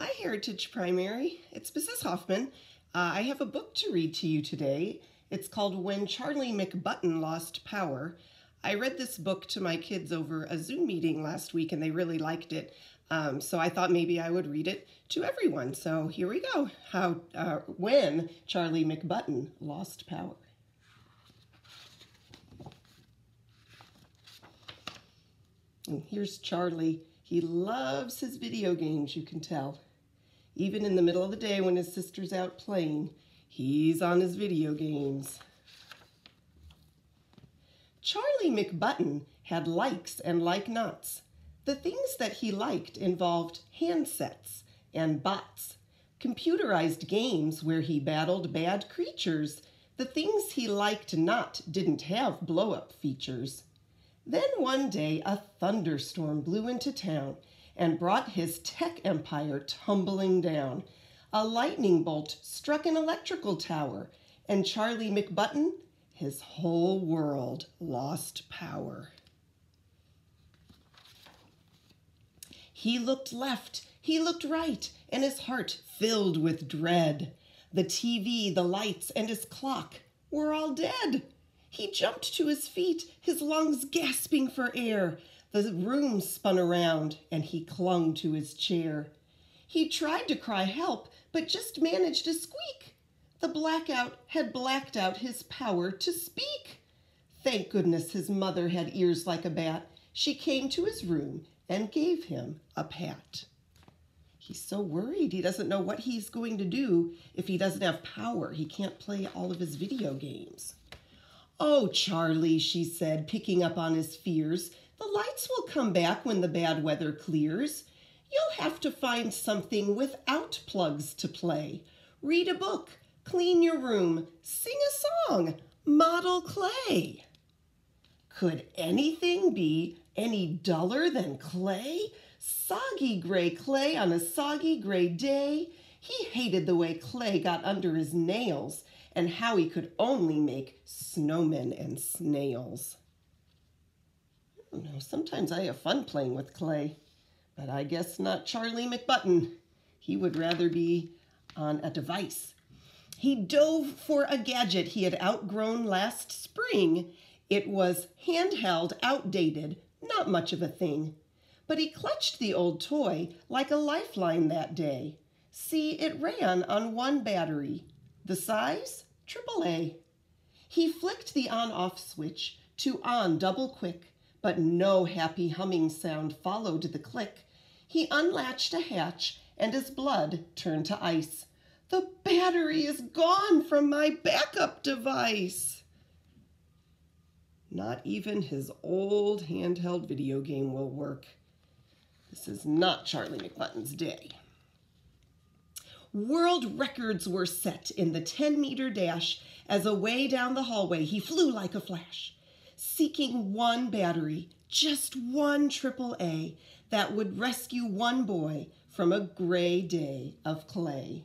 Hi, Heritage Primary. It's Mrs. Hoffman. I have a book to read to you today. It's called When Charlie McButton Lost Power. I read this book to my kids over a Zoom meeting last week and they really liked it. So I thought maybe I would read it to everyone. So here we go. When Charlie McButton Lost Power. And here's Charlie. He loves his video games, you can tell. Even in the middle of the day when his sister's out playing, he's on his video games. Charlie McButton had likes and like-nots. The things that he liked involved handsets and bots, computerized games where he battled bad creatures. The things he liked not didn't have blow-up features. Then one day a thunderstorm blew into town and brought his tech empire tumbling down. A lightning bolt struck an electrical tower, and Charlie McButton, his whole world lost power. He looked left, he looked right, and his heart filled with dread. The TV, the lights, and his clock were all dead. He jumped to his feet, his lungs gasping for air. The room spun around, and he clung to his chair. He tried to cry help, but just managed to squeak. The blackout had blacked out his power to speak. Thank goodness his mother had ears like a bat. She came to his room and gave him a pat. He's so worried he doesn't know what he's going to do if he doesn't have power. He can't play all of his video games. "Oh, Charlie," she said, picking up on his fears, "the lights will come back when the bad weather clears. You'll have to find something without plugs to play. Read a book, clean your room, sing a song, model clay." Could anything be any duller than clay? Soggy gray clay on a soggy gray day. He hated the way clay got under his nails and how he could only make snowmen and snails. I don't know, sometimes I have fun playing with clay, but I guess not Charlie McButton. He would rather be on a device. He dove for a gadget he had outgrown last spring. It was handheld, outdated, not much of a thing. But he clutched the old toy like a lifeline that day. See, it ran on one battery. The size? AAA. He flicked the on-off switch to on double quick, but no happy humming sound followed the click. He unlatched a hatch and his blood turned to ice. "The battery is gone from my backup device." Not even his old handheld video game will work. This is not Charlie McButton's day. World records were set in the 10-meter dash as away down the hallway he flew like a flash, seeking one battery, just one AAA, that would rescue one boy from a gray day of clay.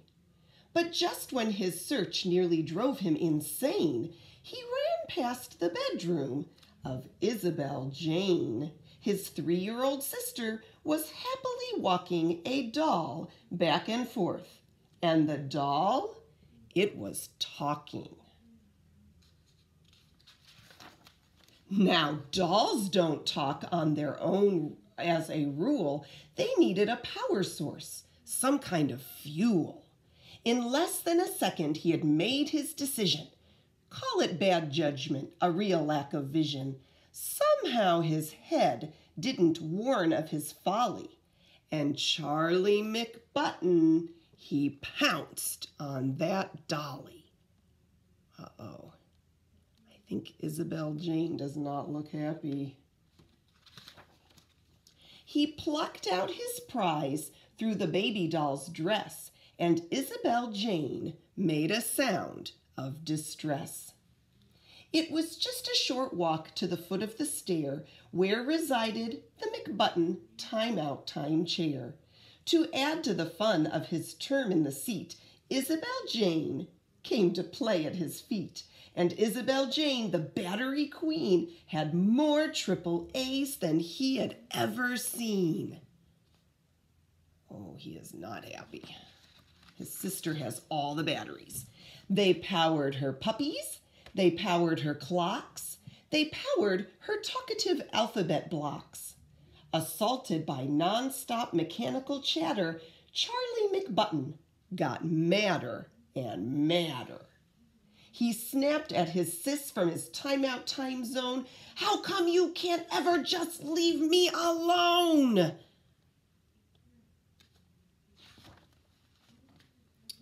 But just when his search nearly drove him insane, he ran past the bedroom of Isabel Jane. His 3-year-old sister was happily walking a doll back and forth. And the doll, it was talking. Now, dolls don't talk on their own as a rule. They needed a power source, some kind of fuel. In less than a second, he had made his decision. Call it bad judgment, a real lack of vision. Somehow his head didn't warn of his folly. And Charlie McButton, he pounced on that dolly. Uh-oh. I think Isabel Jane does not look happy. He plucked out his prize through the baby doll's dress, and Isabel Jane made a sound of distress. It was just a short walk to the foot of the stair where resided the McButton timeout time chair. To add to the fun of his term in the seat, Isabel Jane came to play at his feet. And Isabel Jane, the battery queen, had more AAAs than he had ever seen. Oh, he is not happy. His sister has all the batteries. They powered her puppies. They powered her clocks. They powered her talkative alphabet blocks. Assaulted by non-stop mechanical chatter, Charlie McButton got madder and madder. He snapped at his sis from his timeout time zone. How come you can't ever just leave me alone?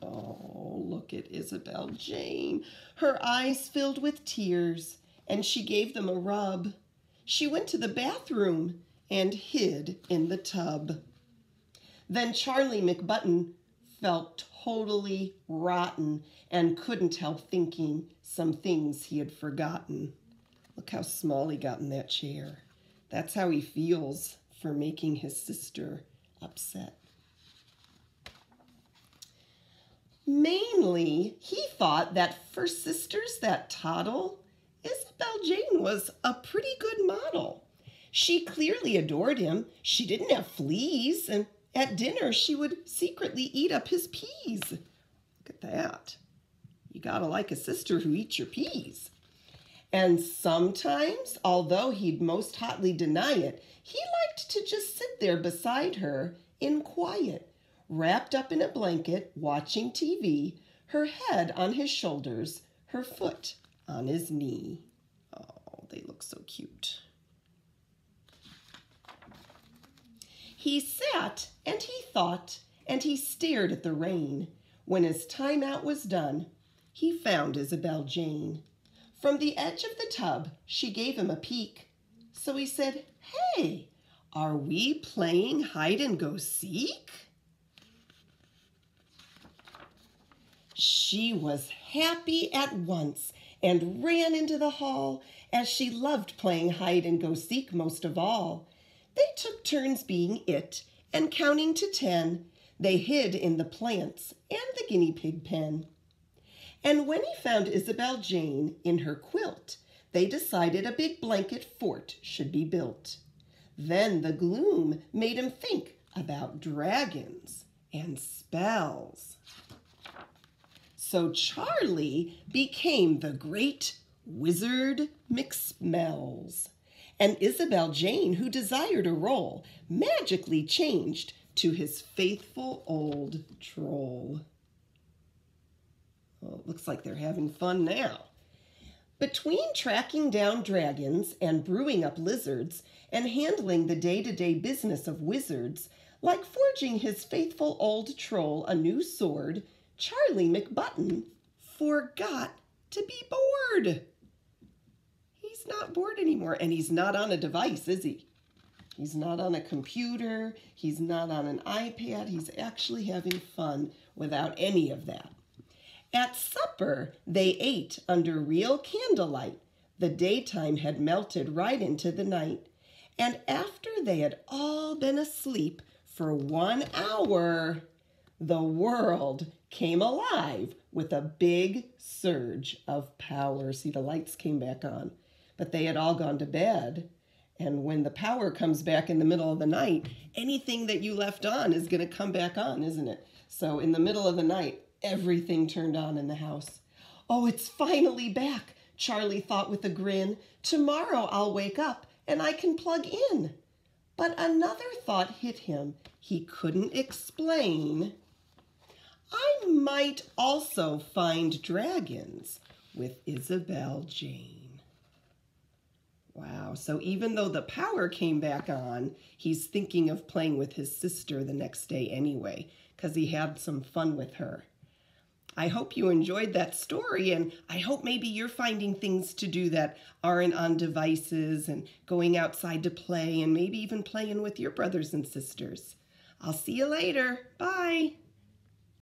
Oh, look at Isabel Jane. Her eyes filled with tears, and she gave them a rub. She went to the bathroom and hid in the tub. Then Charlie McButton felt totally rotten and couldn't help thinking some things he had forgotten. Look how small he got in that chair. That's how he feels for making his sister upset. Mainly, he thought that for sisters that toddle, Isabel Jane was a pretty good model. She clearly adored him. She didn't have fleas, and at dinner she would secretly eat up his peas. Look at that. You gotta like a sister who eats your peas. And sometimes, although he'd most hotly deny it, he liked to just sit there beside her in quiet, wrapped up in a blanket, watching TV, her head on his shoulders, her foot on his knee. Oh, they look so cute. He sat and he thought and he stared at the rain. When his time out was done, he found Isabel Jane. From the edge of the tub, she gave him a peek. So he said, "Hey, are we playing hide and go seek?" She was happy at once and ran into the hall, as she loved playing hide and go seek most of all. They took turns being it and counting to 10. They hid in the plants and the guinea pig pen. And when he found Isabel Jane in her quilt, they decided a big blanket fort should be built. Then the gloom made him think about dragons and spells. So Charlie became the great wizard McSmells. And Isabel Jane, who desired a role, magically changed to his faithful old troll. Well, it looks like they're having fun now. Between tracking down dragons and brewing up lizards and handling the day-to-day business of wizards, like forging his faithful old troll a new sword, Charlie McButton forgot to be bored. He's not bored anymore, and he's not on a device, is he? He's not on a computer. He's not on an iPad. He's actually having fun without any of that. At supper, they ate under real candlelight. The daytime had melted right into the night. And after they had all been asleep for 1 hour, the world came alive with a big surge of power. See, the lights came back on, but they had all gone to bed. And when the power comes back in the middle of the night, anything that you left on is going to come back on, isn't it? So in the middle of the night, everything turned on in the house. Oh, it's finally back, Charlie thought with a grin. Tomorrow I'll wake up and I can plug in. But another thought hit him. He couldn't explain. I might also find dragons with Isabel Jane. Wow, so even though the power came back on, he's thinking of playing with his sister the next day anyway, because he had some fun with her. I hope you enjoyed that story, and I hope maybe you're finding things to do that aren't on devices and going outside to play and maybe even playing with your brothers and sisters. I'll see you later. Bye.